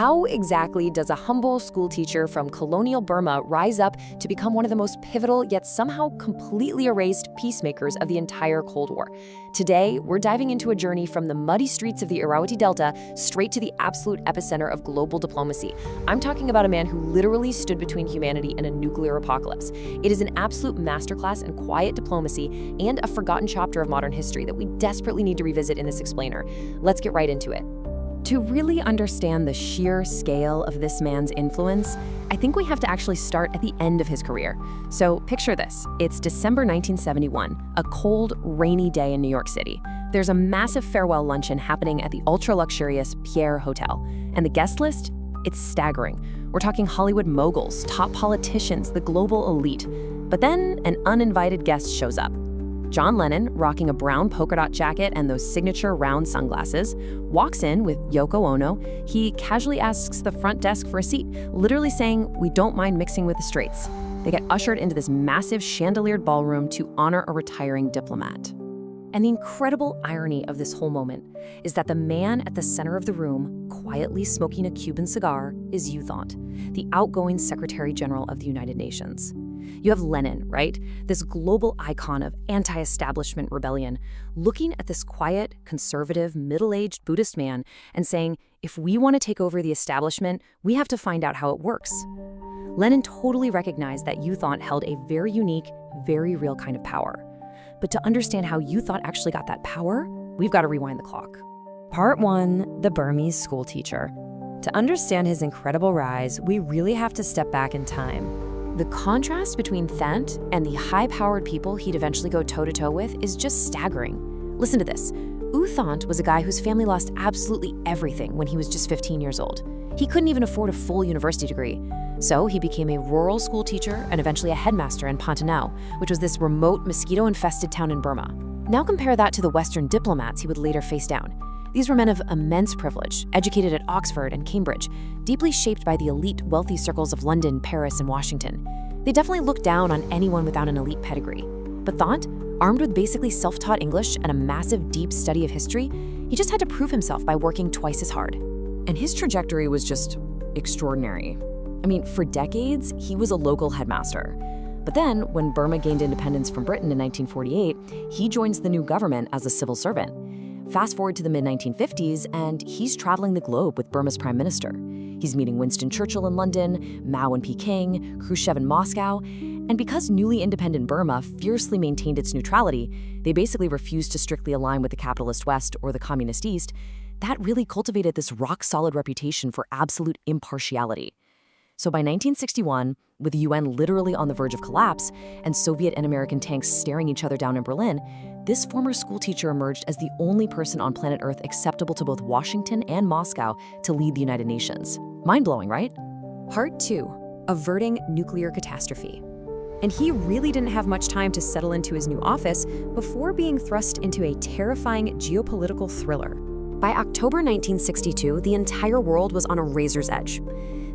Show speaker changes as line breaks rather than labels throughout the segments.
How exactly does a humble schoolteacher from colonial Burma rise up to become one of the most pivotal yet somehow completely erased peacemakers of the entire Cold War? Today, we're diving into a journey from the muddy streets of the Irrawaddy Delta straight to the absolute epicenter of global diplomacy. I'm talking about a man who literally stood between humanity and a nuclear apocalypse. It is an absolute masterclass in quiet diplomacy and a forgotten chapter of modern history that we desperately need to revisit in this explainer. Let's get right into it. To really understand the sheer scale of this man's influence, I think we have to actually start at the end of his career. So picture this. It's December 1971, a cold, rainy day in New York City. There's a massive farewell luncheon happening at the ultra-luxurious Pierre Hotel. And the guest list? It's staggering. We're talking Hollywood moguls, top politicians, the global elite. But then an uninvited guest shows up. John Lennon, rocking a brown polka dot jacket and those signature round sunglasses, walks in with Yoko Ono. He casually asks the front desk for a seat, literally saying, "We don't mind mixing with the straights." They get ushered into this massive chandeliered ballroom to honor a retiring diplomat. And the incredible irony of this whole moment is that the man at the center of the room, quietly smoking a Cuban cigar, is U Thant, the outgoing Secretary General of the United Nations. You have Lenin, right? This global icon of anti-establishment rebellion, looking at this quiet, conservative, middle-aged Buddhist man and saying, if we want to take over the establishment, we have to find out how it works. Lenin totally recognized that U Thant held a very unique, very real kind of power. But to understand how U Thant actually got that power, we've got to rewind the clock. Part 1, the Burmese schoolteacher. To understand his incredible rise, we really have to step back in time. The contrast between Thant and the high-powered people he'd eventually go toe-to-toe with is just staggering. Listen to this. U Thant was a guy whose family lost absolutely everything when he was just 15 years old. He couldn't even afford a full university degree. So he became a rural school teacher and eventually a headmaster in Phantanow, which was this remote, mosquito-infested town in Burma. Now compare that to the Western diplomats he would later face down. These were men of immense privilege, educated at Oxford and Cambridge, deeply shaped by the elite, wealthy circles of London, Paris, and Washington. They definitely looked down on anyone without an elite pedigree. But Thant, armed with basically self-taught English and a massive, deep study of history, he just had to prove himself by working twice as hard. And his trajectory was just extraordinary. I mean, for decades, he was a local headmaster. But then, when Burma gained independence from Britain in 1948, he joins the new government as a civil servant. Fast forward to the mid-1950s, and he's traveling the globe with Burma's prime minister. He's meeting Winston Churchill in London, Mao in Peking, Khrushchev in Moscow. And because newly independent Burma fiercely maintained its neutrality, they basically refused to strictly align with the capitalist West or the communist East, that really cultivated this rock-solid reputation for absolute impartiality. So by 1961, with the UN literally on the verge of collapse and Soviet and American tanks staring each other down in Berlin, this former schoolteacher emerged as the only person on planet Earth acceptable to both Washington and Moscow to lead the United Nations. Mind-blowing, right? Part 2, averting nuclear catastrophe. And he really didn't have much time to settle into his new office before being thrust into a terrifying geopolitical thriller. By October 1962, the entire world was on a razor's edge.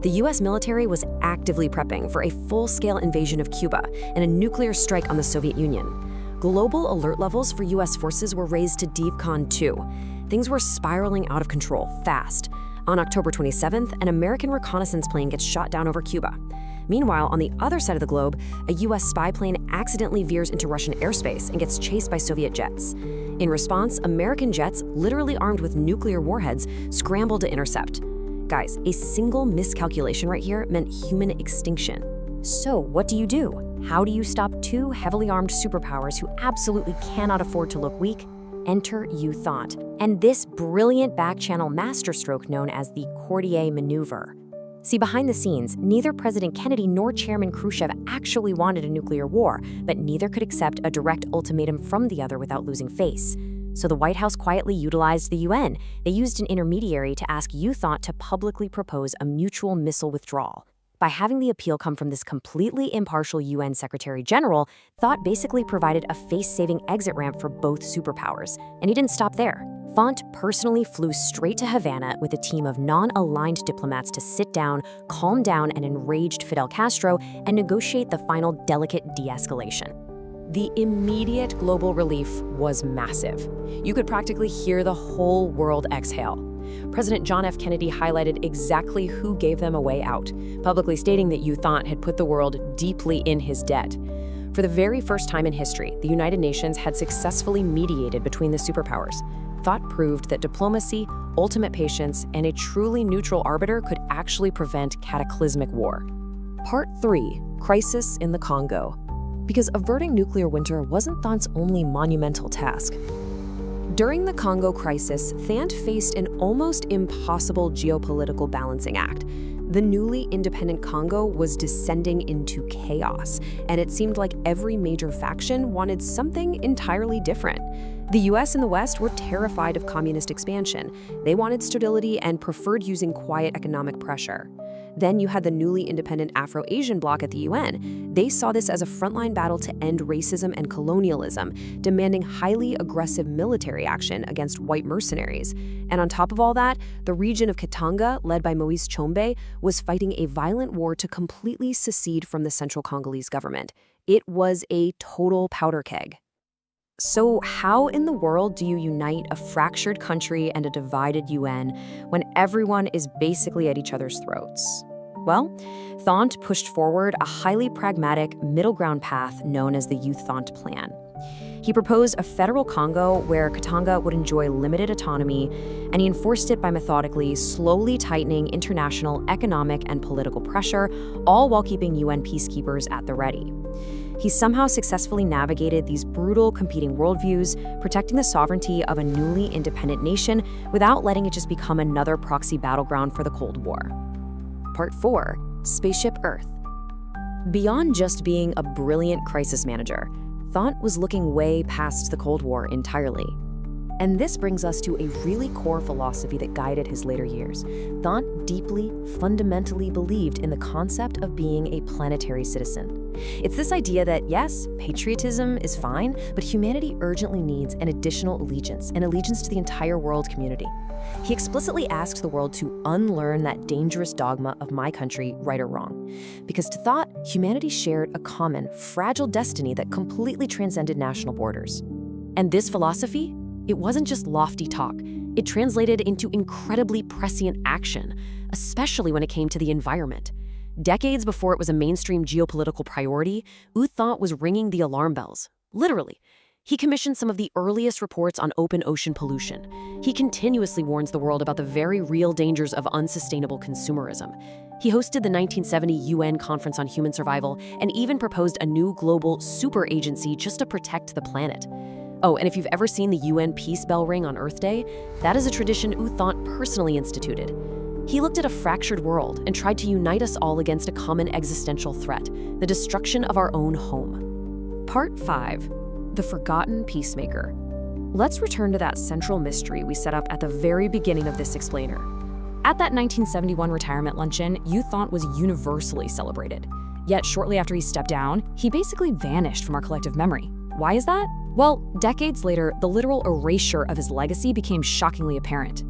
The US military was actively prepping for a full-scale invasion of Cuba and a nuclear strike on the Soviet Union. Global alert levels for US forces were raised to DEFCON 2. Things were spiraling out of control fast. On October 27th, an American reconnaissance plane gets shot down over Cuba. Meanwhile, on the other side of the globe, a US spy plane accidentally veers into Russian airspace and gets chased by Soviet jets. In response, American jets, literally armed with nuclear warheads, scrambled to intercept. Guys, a single miscalculation right here meant human extinction. So what do? How do you stop two heavily armed superpowers who absolutely cannot afford to look weak? Enter U Thant, and this brilliant back-channel masterstroke known as the Courtier maneuver. See, behind the scenes, neither President Kennedy nor Chairman Khrushchev actually wanted a nuclear war, but neither could accept a direct ultimatum from the other without losing face. So the White House quietly utilized the UN. They used an intermediary to ask U Thant to publicly propose a mutual missile withdrawal. By having the appeal come from this completely impartial UN Secretary General, Thant basically provided a face-saving exit ramp for both superpowers. And he didn't stop there. Thant personally flew straight to Havana with a team of non-aligned diplomats to sit down, calm down an enraged Fidel Castro, and negotiate the final delicate de-escalation. The immediate global relief was massive. You could practically hear the whole world exhale. President John F. Kennedy highlighted exactly who gave them a way out, publicly stating that U Thant had put the world deeply in his debt. For the very first time in history, the United Nations had successfully mediated between the superpowers. Thant proved that diplomacy, ultimate patience, and a truly neutral arbiter could actually prevent cataclysmic war. Part 3. Crisis in the Congo. Because averting nuclear winter wasn't Thant's only monumental task. During the Congo Crisis, Thant faced an almost impossible geopolitical balancing act. The newly independent Congo was descending into chaos, and it seemed like every major faction wanted something entirely different. The US and the West were terrified of communist expansion. They wanted stability and preferred using quiet economic pressure. Then you had the newly independent Afro-Asian bloc at the UN. They saw this as a frontline battle to end racism and colonialism, demanding highly aggressive military action against white mercenaries. And on top of all that, the region of Katanga, led by Moise Tshombe, was fighting a violent war to completely secede from the central Congolese government. It was a total powder keg. So how in the world do you unite a fractured country and a divided UN when everyone is basically at each other's throats? Well, Thant pushed forward a highly pragmatic middle ground path known as the U Thant Plan. He proposed a federal Congo where Katanga would enjoy limited autonomy, and he enforced it by methodically, slowly tightening international economic and political pressure, all while keeping UN peacekeepers at the ready. He somehow successfully navigated these brutal competing worldviews, protecting the sovereignty of a newly independent nation without letting it just become another proxy battleground for the Cold War. Part 4. Spaceship Earth. Beyond just being a brilliant crisis manager, Thant was looking way past the Cold War entirely. And this brings us to a really core philosophy that guided his later years. Thant deeply, fundamentally believed in the concept of being a planetary citizen. It's this idea that, yes, patriotism is fine, but humanity urgently needs an additional allegiance, an allegiance to the entire world community. He explicitly asked the world to unlearn that dangerous dogma of my country, right or wrong. Because to Thant, humanity shared a common, fragile destiny that completely transcended national borders. And this philosophy? It wasn't just lofty talk. It translated into incredibly prescient action, especially when it came to the environment. Decades before it was a mainstream geopolitical priority, U Thant was ringing the alarm bells. Literally. He commissioned some of the earliest reports on open ocean pollution. He continuously warns the world about the very real dangers of unsustainable consumerism. He hosted the 1970 UN Conference on Human Survival and even proposed a new global super agency just to protect the planet. Oh, and if you've ever seen the UN Peace Bell ring on Earth Day, that is a tradition U Thant personally instituted. He looked at a fractured world and tried to unite us all against a common existential threat, the destruction of our own home. Part 5. The Forgotten Peacemaker. Let's return to that central mystery we set up at the very beginning of this explainer. At that 1971 retirement luncheon, U Thant was universally celebrated. Yet shortly after he stepped down, he basically vanished from our collective memory. Why is that? Well, decades later, the literal erasure of his legacy became shockingly apparent.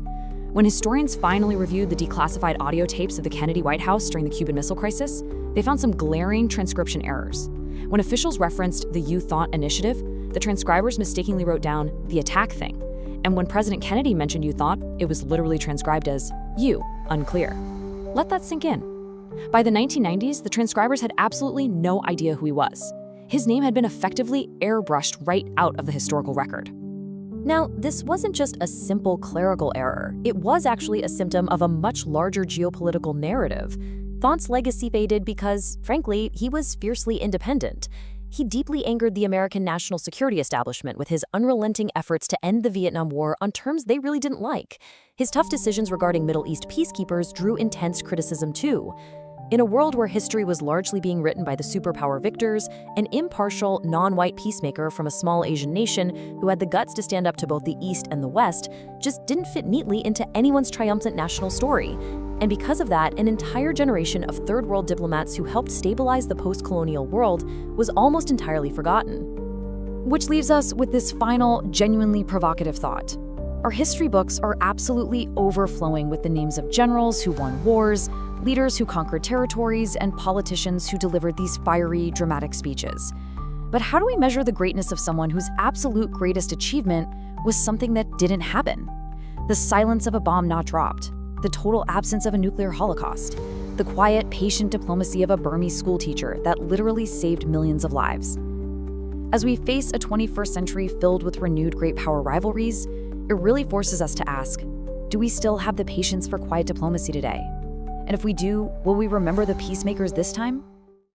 When historians finally reviewed the declassified audio tapes of the Kennedy White House during the Cuban Missile Crisis, they found some glaring transcription errors. When officials referenced the U Thant initiative, the transcribers mistakenly wrote down the attack thing. And when President Kennedy mentioned U Thant, it was literally transcribed as U, unclear. Let that sink in. By the 1990s, the transcribers had absolutely no idea who he was. His name had been effectively airbrushed right out of the historical record. Now, this wasn't just a simple clerical error. It was actually a symptom of a much larger geopolitical narrative. Thant's legacy faded because, frankly, he was fiercely independent. He deeply angered the American national security establishment with his unrelenting efforts to end the Vietnam War on terms they really didn't like. His tough decisions regarding Middle East peacekeepers drew intense criticism too. In a world where history was largely being written by the superpower victors, an impartial, non-white peacemaker from a small Asian nation who had the guts to stand up to both the East and the West just didn't fit neatly into anyone's triumphant national story. And because of that, an entire generation of third world diplomats who helped stabilize the post-colonial world was almost entirely forgotten. Which leaves us with this final, genuinely provocative thought. Our history books are absolutely overflowing with the names of generals who won wars, leaders who conquered territories, and politicians who delivered these fiery, dramatic speeches. But how do we measure the greatness of someone whose absolute greatest achievement was something that didn't happen?
The silence of a bomb not dropped, the total absence of a nuclear holocaust, the quiet, patient diplomacy of a Burmese schoolteacher that literally saved millions of lives. As we face a 21st century filled with renewed great power rivalries, it really forces us to ask, do we still have the patience for quiet diplomacy today? And if we do, will we remember the peacemakers this time?